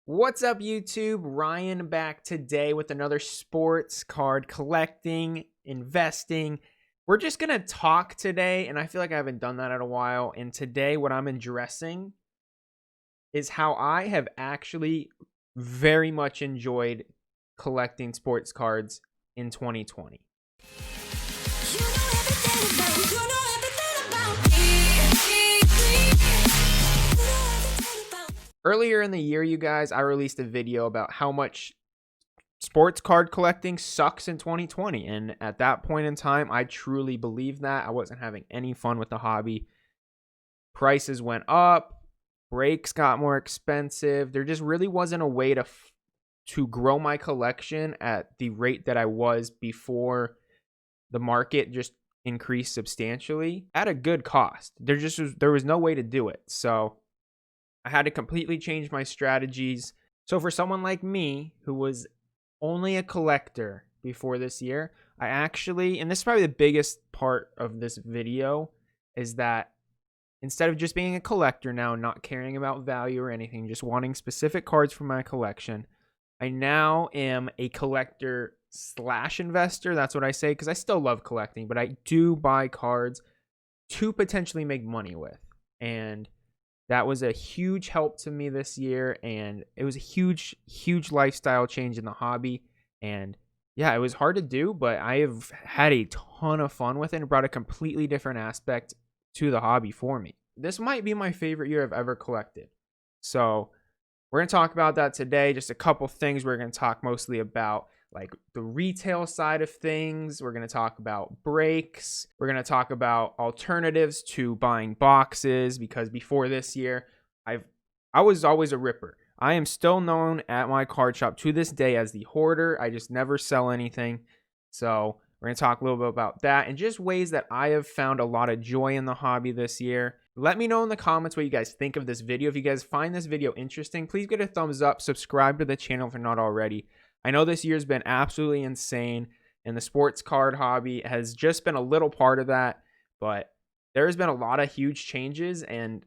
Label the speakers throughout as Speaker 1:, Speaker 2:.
Speaker 1: What's up, YouTube? Ryan back today with another sports card collecting, investing. We're just going to talk today, and I feel like I haven't done that in a while. And today, what I'm addressing is how I have actually very much enjoyed collecting sports cards in 2020. Earlier in the year, you guys, I released a video about how much sports card collecting sucks in 2020. And at that point in time, I truly believed that. I wasn't having any fun with the hobby. Prices went up. Breaks got more expensive. There just really wasn't a way to grow my collection at the rate that I was before the market just increased substantially at a good cost. There was no way to do it. So I had to completely change my strategies. So for someone like me, who was only a collector before this year, I actually, and this is probably the biggest part of this video, is that instead of just being a collector now, not caring about value or anything, just wanting specific cards for my collection, I now am a collector / investor. That's what I say, because I still love collecting, but I do buy cards to potentially make money with. And that was a huge help to me this year, and it was a huge lifestyle change in the hobby. And yeah, it was hard to do, but I have had a ton of fun with it and brought a completely different aspect to the hobby for me. This might be my favorite year I've ever collected. So we're going to talk about that today. Just a couple things. We're going to talk mostly about like the retail side of things. We're going to talk about breaks. We're going to talk about alternatives to buying boxes, because before this year, I was always a ripper. I am still known at my card shop to this day as the hoarder. I just never sell anything. So we're going to talk a little bit about that and just ways that I have found a lot of joy in the hobby this year. Let me know in the comments what you guys think of this video. If you guys find this video interesting, please get a thumbs up. Subscribe to the channel if you're not already. I know this year's been absolutely insane, and the sports card hobby has just been a little part of that, but there's been a lot of huge changes, and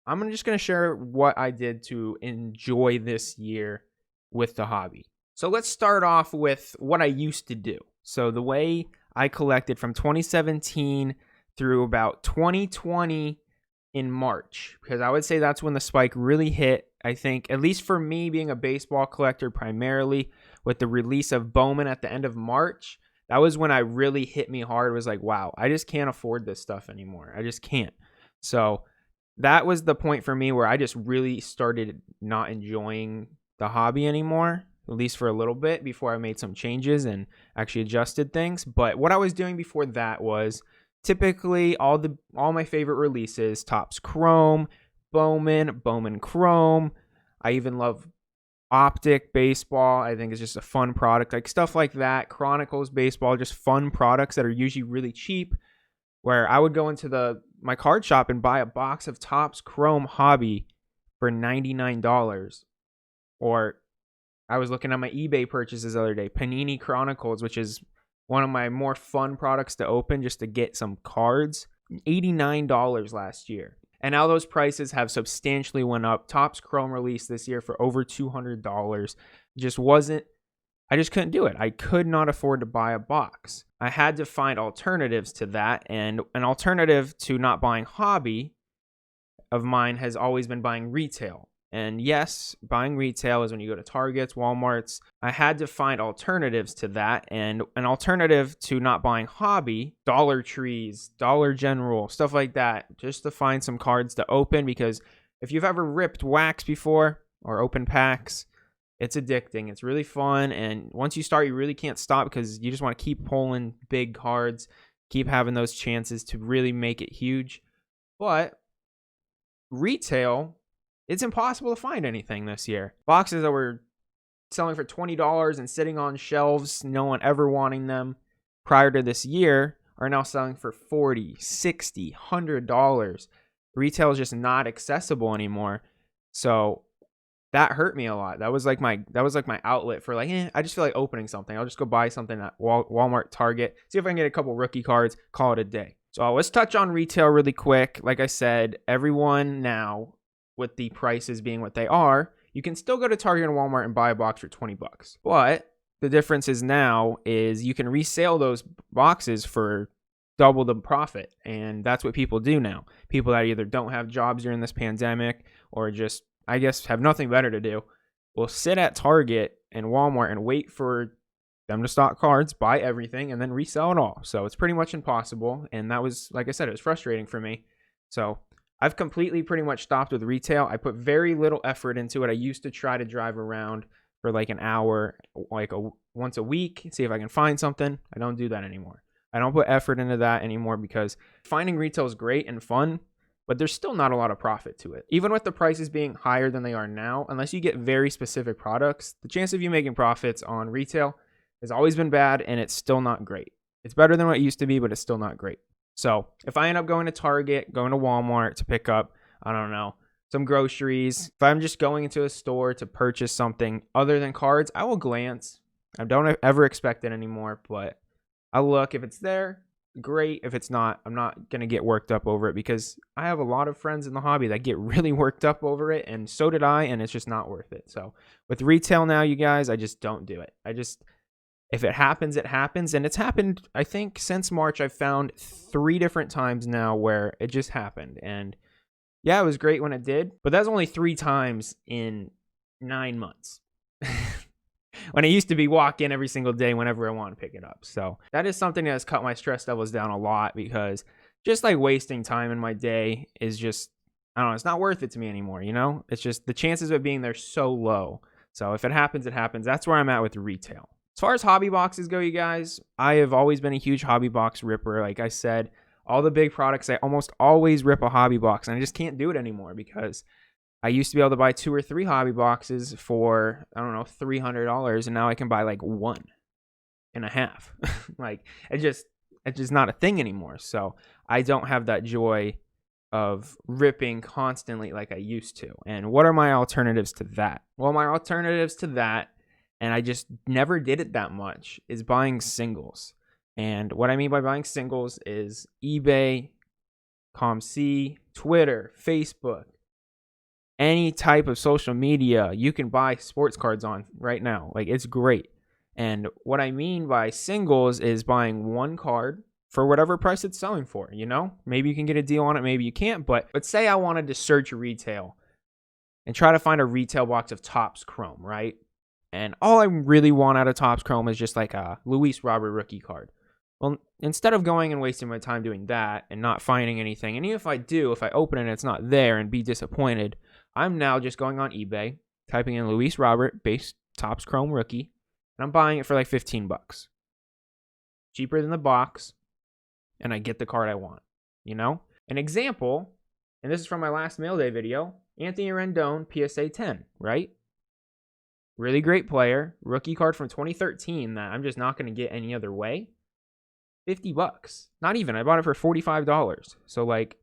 Speaker 1: I'm just going to share what I did to enjoy this year with the hobby. So let's start off with what I used to do. So the way I collected from 2017 through about 2020 in March, because I would say that's when the spike really hit. I think, at least for me, being a baseball collector primarily, with the release of Bowman at the end of March, that was when I really hit me hard. It was like, wow, I just can't afford this stuff anymore. I just can't. So that was the point for me where I just really started not enjoying the hobby anymore, at least for a little bit, before I made some changes and actually adjusted things. But what I was doing before that was typically all my favorite releases: Topps Chrome, Bowman Chrome. I even love Optic Baseball. I think it's just a fun product, like stuff like that. Chronicles Baseball, just fun products that are usually really cheap, where I would go into my card shop and buy a box of Topps Chrome Hobby for $99. Or I was looking at my eBay purchases the other day, Panini Chronicles, which is one of my more fun products to open just to get some cards, $89 last year. And now those prices have substantially went up. Topps Chrome released this year for over $200. I just couldn't do it. I could not afford to buy a box. I had to find alternatives to that. And an alternative to not buying hobby of mine has always been buying retail. And yes, buying retail is when you go to Targets, Walmarts. I had to find alternatives to that. And an alternative to not buying hobby, Dollar Trees, Dollar General, stuff like that, just to find some cards to open. Because if you've ever ripped wax before or open packs, it's addicting. It's really fun. And once you start, you really can't stop, because you just want to keep pulling big cards, keep having those chances to really make it huge. But retail, it's impossible to find anything this year. Boxes that were selling for $20 and sitting on shelves, no one ever wanting them prior to this year, are now selling for $40, $60, $100. Retail is just not accessible anymore. So that hurt me a lot. That was like my outlet for I just feel like opening something. I'll just go buy something at Walmart, Target, see if I can get a couple rookie cards, call it a day. So let's touch on retail really quick. Like I said, everyone now, with the prices being what they are, You can still go to Target and Walmart and buy a box for 20 bucks. But the difference is now is you can resell those boxes for double the profit. And that's what people do now. People that either don't have jobs during this pandemic or just, I guess, have nothing better to do will sit at Target and Walmart and wait for them to stock cards, buy everything, and then resell it all. So it's pretty much impossible. And that was, like I said, it was frustrating for me. So I've completely pretty much stopped with retail. I put very little effort into it. I used to try to drive around for like an hour, once a week, see if I can find something. I don't do that anymore. I don't put effort into that anymore because finding retail is great and fun, but there's still not a lot of profit to it. Even with the prices being higher than they are now, unless you get very specific products, the chance of you making profits on retail has always been bad, and it's still not great. It's better than what it used to be, but it's still not great. So if I end up going to Target, going to Walmart to pick up, I don't know, some groceries, if I'm just going into a store to purchase something other than cards, I will glance. I don't ever expect it anymore, but I'll look. If it's there, great. If it's not, I'm not going to get worked up over it because I have a lot of friends in the hobby that get really worked up over it, and so did I, and it's just not worth it. So with retail now, you guys, I just don't do it. If it happens, it happens. And it's happened, I think, since March. I've found 3 different times now where it just happened. And yeah, it was great when it did. But that's only 3 times in 9 months. When it used to be walk in every single day whenever I want to pick it up. So that is something that has cut my stress levels down a lot because just like wasting time in my day is just, I don't know, it's not worth it to me anymore, you know? It's just the chances of being there so low. So if it happens, it happens. That's where I'm at with retail. As far as hobby boxes go, you guys, I have always been a huge hobby box ripper. Like I said, all the big products, I almost always rip a hobby box, and I just can't do it anymore because I used to be able to buy 2 or 3 hobby boxes for, I don't know, $300, and now I can buy like 1.5. Like it's just not a thing anymore. So I don't have that joy of ripping constantly like I used to. And what are my alternatives to that? Well, my alternatives to that, and I just never did it that much, is buying singles. And what I mean by buying singles is eBay, ComC, Twitter, Facebook, any type of social media you can buy sports cards on right now. Like, it's great. And what I mean by singles is buying one card for whatever price it's selling for, you know? Maybe you can get a deal on it, maybe you can't. But let's say I wanted to search retail and try to find a retail box of Topps Chrome, right? And all I really want out of Topps Chrome is just like a Luis Robert rookie card. Well, instead of going and wasting my time doing that and not finding anything, and even if I do, if I open it and it's not there and be disappointed, I'm now just going on eBay, typing in Luis Robert base Topps Chrome rookie, and I'm buying it for like 15 bucks. Cheaper than the box, and I get the card I want, you know? An example, and this is from my last mail day video, Anthony Rendon PSA 10, right? Really great player, rookie card from 2013 that I'm just not going to get any other way. 50 bucks. Not even. I bought it for $45. So like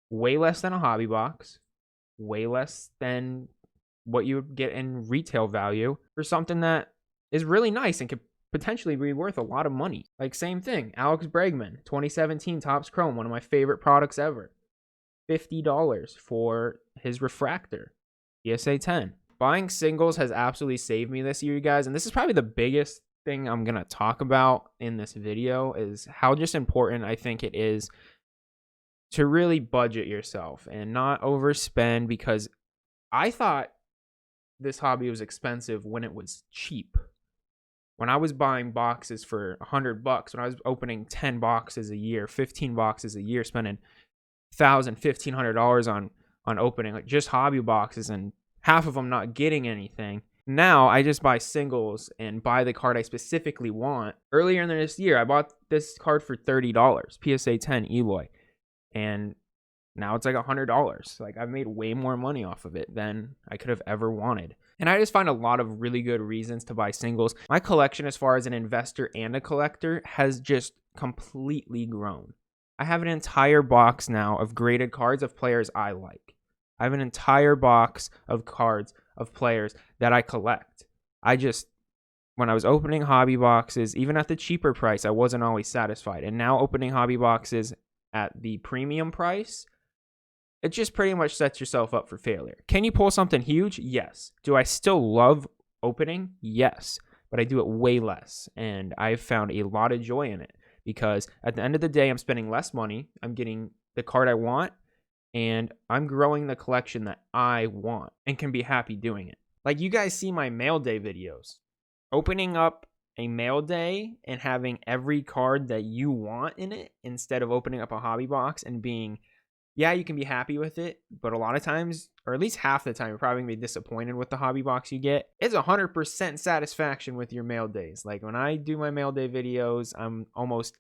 Speaker 1: way less than a hobby box, way less than what you would get in retail value for something that is really nice and could potentially be worth a lot of money. Like same thing, Alex Bregman, 2017 Topps Chrome, one of my favorite products ever. $50 for his refractor, PSA 10. Buying singles has absolutely saved me this year, you guys. And this is probably the biggest thing I'm going to talk about in this video is how just important I think it is to really budget yourself and not overspend, because I thought this hobby was expensive when it was cheap. When I was buying boxes for $100, when I was opening 10 boxes a year, 15 boxes a year, spending $1,000, $1,500 on opening like just hobby boxes and half of them not getting anything. Now I just buy singles and buy the card I specifically want. Earlier in this year, I bought this card for $30, PSA 10 Eloy, and now it's like $100. Like I've made way more money off of it than I could have ever wanted. And I just find a lot of really good reasons to buy singles. My collection, as far as an investor and a collector, has just completely grown. I have an entire box now of graded cards of players I like. I have an entire box of cards of players that I collect. When I was opening hobby boxes, even at the cheaper price, I wasn't always satisfied. And now opening hobby boxes at the premium price, it just pretty much sets yourself up for failure. Can you pull something huge? Yes. Do I still love opening? Yes. But I do it way less. And I've found a lot of joy in it because at the end of the day, I'm spending less money. I'm getting the card I want and I'm growing the collection that I want and can be happy doing it. Like you guys see my mail day videos. Opening up a mail day and having every card that you want in it instead of opening up a hobby box and being, yeah, you can be happy with it, but a lot of times, or at least half the time, you're probably going to be disappointed with the hobby box you get. It's 100% satisfaction with your mail days. Like when I do my mail day videos, I'm almost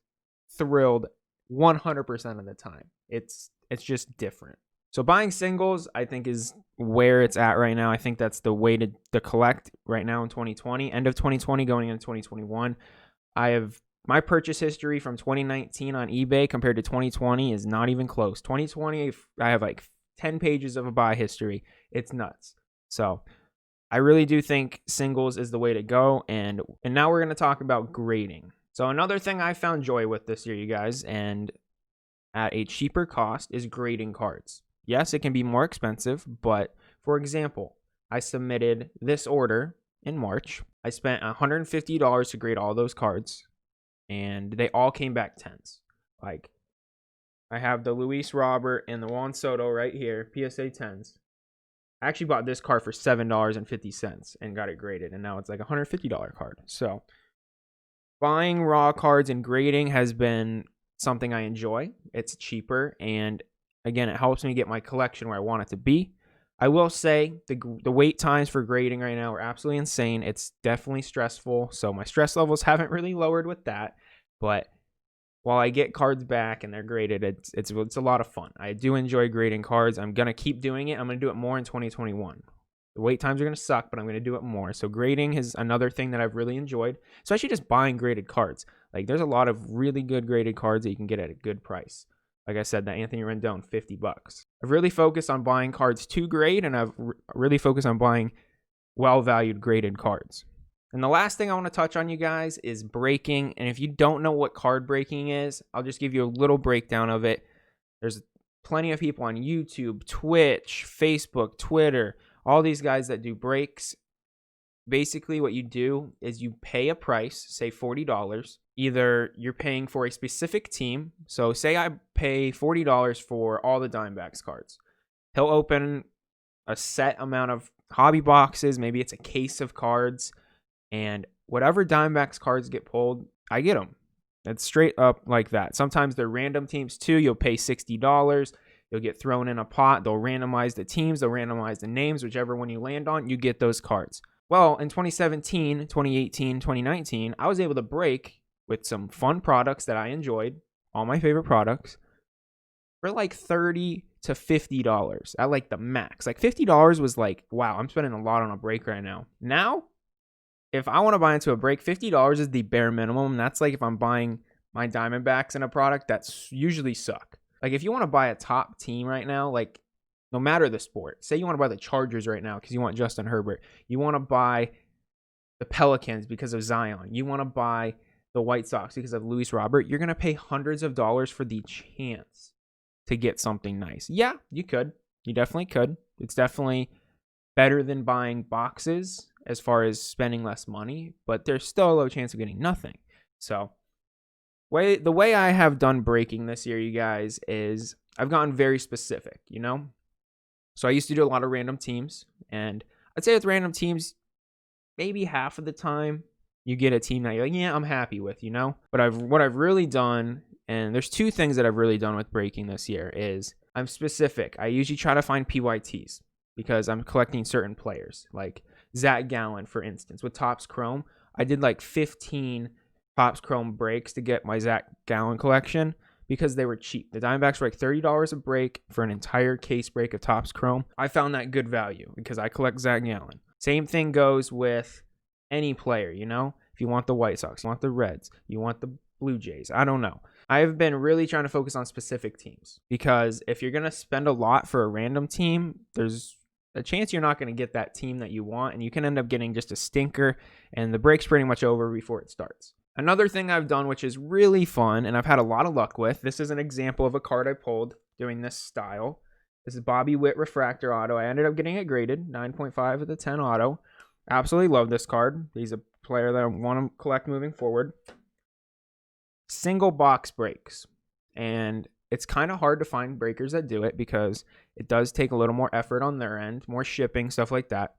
Speaker 1: thrilled 100% of the time. It's just different. So buying singles, I think, is where it's at right now. I think that's the way to collect right now in 2020, end of 2020, going into 2021. I have my purchase history from 2019 on eBay compared to 2020 is not even close. 2020, I have like 10 pages of a buy history. It's nuts. So I really do think singles is the way to go. And now we're going to talk about grading. So another thing I found joy with this year, you guys, and at a cheaper cost is grading cards. Yes, it can be more expensive, but for example, I submitted this order in March. I spent $150 to grade all those cards, and they all came back 10s. Like, I have the Luis Robert and the Juan Soto right here, PSA 10s. I actually bought this card for $7.50 and got it graded, and now it's like a $150 card. So, buying raw cards and grading has been something I enjoy. It's cheaper, and again, it helps me get my collection where I want it to be. I will say the wait times for grading right now are absolutely insane. It's definitely stressful, so my stress levels haven't really lowered with that. But while I get cards back and they're graded, it's a lot of fun. I do enjoy grading cards. I'm going to keep doing it. I'm going to do it more in 2021. The wait times are going to suck, but I'm going to do it more. So grading is another thing that I've really enjoyed, especially just buying graded cards. Like there's a lot of really good graded cards that you can get at a good price. Like I said, that Anthony Rendon, $50. I've really focused on buying cards to grade, and I've really focused on buying well-valued graded cards. And the last thing I want to touch on, you guys, is breaking. And if you don't know what card breaking is, I'll just give you a little breakdown of it. There's plenty of people on YouTube, Twitch, Facebook, Twitter, all these guys that do breaks. Basically, what you do is you pay a price, say $40. Either you're paying for a specific team. So say I pay $40 for all the Diamondbacks cards. He'll open a set amount of hobby boxes. Maybe it's a case of cards. And whatever Diamondbacks cards get pulled, I get them. It's straight up like that. Sometimes they're random teams too. You'll pay $60. You'll get thrown in a pot. They'll randomize the teams. They'll randomize the names. Whichever one you land on, you get those cards. Well, in 2017, 2018, 2019, I was able to break with some fun products that I enjoyed, all my favorite products, for like $30 to $50 at like the max. Like $50 was like, wow, I'm spending a lot on a break right now. Now, if I want to buy into a break, $50 is the bare minimum. That's like if I'm buying my Diamondbacks in a product that's usually suck. Like if you want to buy a top team right now, like no matter the sport, say you want to buy the Chargers right now because you want Justin Herbert. You want to buy the Pelicans because of Zion. You want to buy the White Sox because of Luis Robert. You're going to pay hundreds of dollars for the chance to get something nice. Yeah, you could. You definitely could. It's definitely better than buying boxes as far as spending less money, but there's still a low chance of getting nothing. So the way I have done breaking this year, you guys, is I've gotten very specific, you know? So I used to do a lot of random teams, and I'd say with random teams, maybe half of the time you get a team that you're like, yeah, I'm happy with, you know? But what I've really done, and there's two things that I've really done with breaking this year, is I'm specific. I usually try to find PYTs because I'm collecting certain players, like Zach Gallen, for instance, with Topps Chrome. I did like 15 Topps Chrome breaks to get my Zach Gallen collection because they were cheap. The Diamondbacks were like $30 a break for an entire case break of Topps Chrome. I found that good value because I collect Zach Gallen. Same thing goes with any player, you know? If you want the White Sox, you want the Reds, you want the Blue Jays, I don't know. I've been really trying to focus on specific teams because if you're going to spend a lot for a random team, there's a chance you're not going to get that team that you want, and you can end up getting just a stinker, and the break's pretty much over before it starts. Another thing I've done, which is really fun, and I've had a lot of luck with, this is an example of a card I pulled doing this style. This is Bobby Witt Refractor Auto. I ended up getting it graded 9.5 out of 10 auto. Absolutely love this card. He's a player that I want to collect moving forward. Single box breaks. And it's kind of hard to find breakers that do it because it does take a little more effort on their end, more shipping, stuff like that.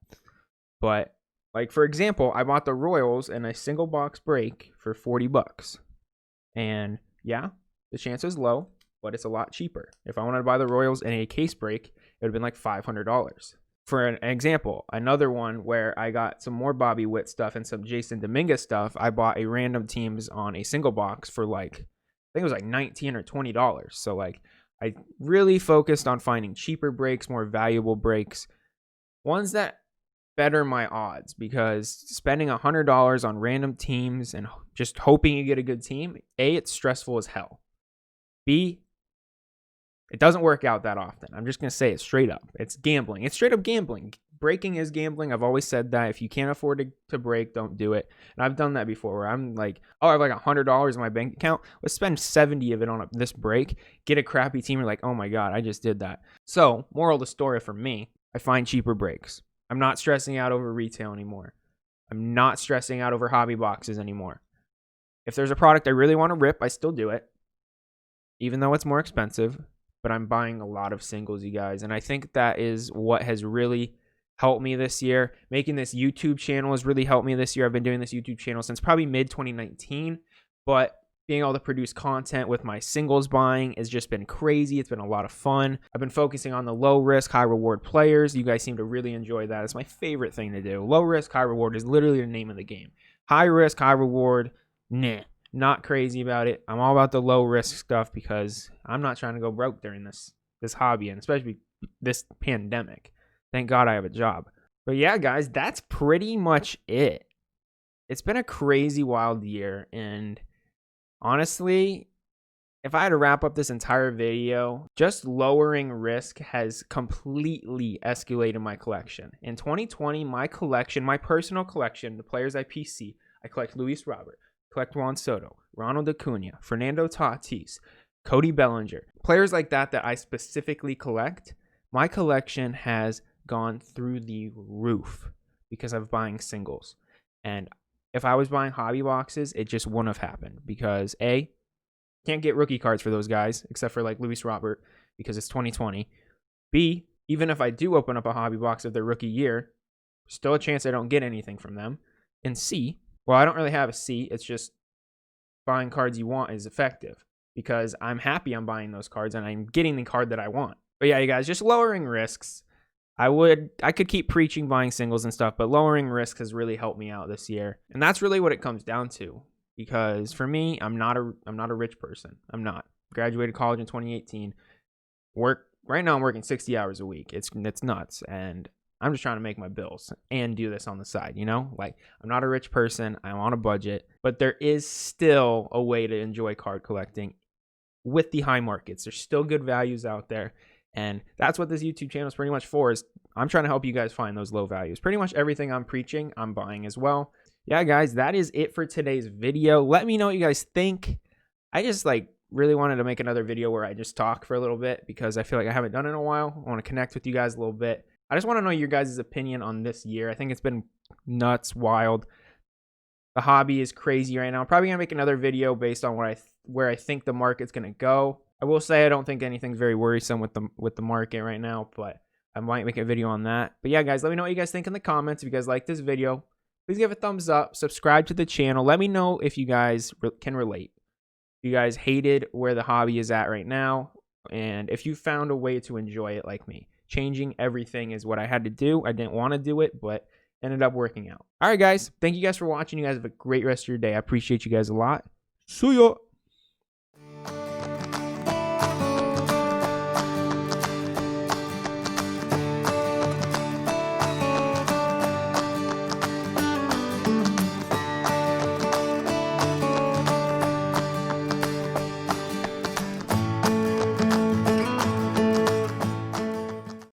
Speaker 1: But like, for example, I bought the Royals in a single box break for $40. And yeah, the chance is low, but it's a lot cheaper. If I wanted to buy the Royals in a case break, it would have been like $500. For an example, another one where I got some more Bobby Witt stuff and some Jason Dominguez stuff, I bought a random teams on a single box for like, I think it was like $19 or $20. So like, I really focused on finding cheaper breaks, more valuable breaks, ones that better my odds, because spending $100 on random teams and just hoping you get a good team, A, it's stressful as hell. B, it doesn't work out that often. I'm just going to say it straight up. It's gambling. It's straight up gambling. Breaking is gambling. I've always said that. If you can't afford to break, don't do it. And I've done that before where I'm like, oh, I have like $100 in my bank account. Let's spend 70 of it on this break. Get a crappy team. You're like, oh my God, I just did that. So, moral of the story for me, I find cheaper breaks. I'm not stressing out over retail anymore. I'm not stressing out over hobby boxes anymore. If there's a product I really want to rip, I still do it, even though it's more expensive. But I'm buying a lot of singles, you guys. And I think that is what has really helped me this year. Making this YouTube channel has really helped me this year. I've been doing this YouTube channel since probably mid-2019. But being able to produce content with my singles buying has just been crazy. It's been a lot of fun. I've been focusing on the low risk, high reward players. You guys seem to really enjoy that. It's my favorite thing to do. Low risk, high reward is literally the name of the game. High risk, high reward, nah. Not crazy about it. I'm all about the low risk stuff because I'm not trying to go broke during this hobby, and especially this pandemic. Thank God I have a job. But yeah, guys, that's pretty much it. It's been a crazy wild year, and honestly, if I had to wrap up this entire video, just lowering risk has completely escalated my collection. In 2020, my collection, my personal collection, the players I PC, I collect Luis Robert, collect Juan Soto, Ronald Acuna, Fernando Tatis, Cody Bellinger, players like that I specifically collect. My collection has gone through the roof because I'm buying singles. And if I was buying hobby boxes, it just wouldn't have happened because A, can't get rookie cards for those guys except for like Luis Robert because it's 2020. B, even if I do open up a hobby box of their rookie year, still a chance I don't get anything from them. And C, well, I don't really have a C. It's just buying cards you want is effective because I'm happy I'm buying those cards and I'm getting the card that I want. But yeah, you guys, just lowering risks. I could keep preaching buying singles and stuff, but lowering risk has really helped me out this year. And that's really what it comes down to. Because for me, I'm not a rich person. I'm not. Graduated college in 2018. Right now I'm working 60 hours a week. It's nuts. And I'm just trying to make my bills and do this on the side, you know? Like, I'm not a rich person. I'm on a budget. But there is still a way to enjoy card collecting with the high markets. There's still good values out there. And that's what this YouTube channel is pretty much for, is I'm trying to help you guys find those low values. Pretty much everything I'm preaching, I'm buying as well. Yeah, guys, that is it for today's video. Let me know what you guys think. I just really wanted to make another video where I just talk for a little bit because I feel like I haven't done it in a while. I want to connect with you guys a little bit. I just want to know your guys' opinion on this year. I think it's been nuts, wild. The hobby is crazy right now. I'm probably going to make another video based on where I think the market's going to go. I will say I don't think anything's very worrisome with the market right now, but I might make a video on that. But yeah, guys, let me know what you guys think in the comments. If you guys like this video, please give a thumbs up, subscribe to the channel. Let me know if you guys can relate. If you guys hated where the hobby is at right now, and if you found a way to enjoy it like me. Changing everything is what I had to do. I didn't want to do it, but ended up working out. All right, guys. Thank you guys for watching. You guys have a great rest of your day. I appreciate you guys a lot. See ya.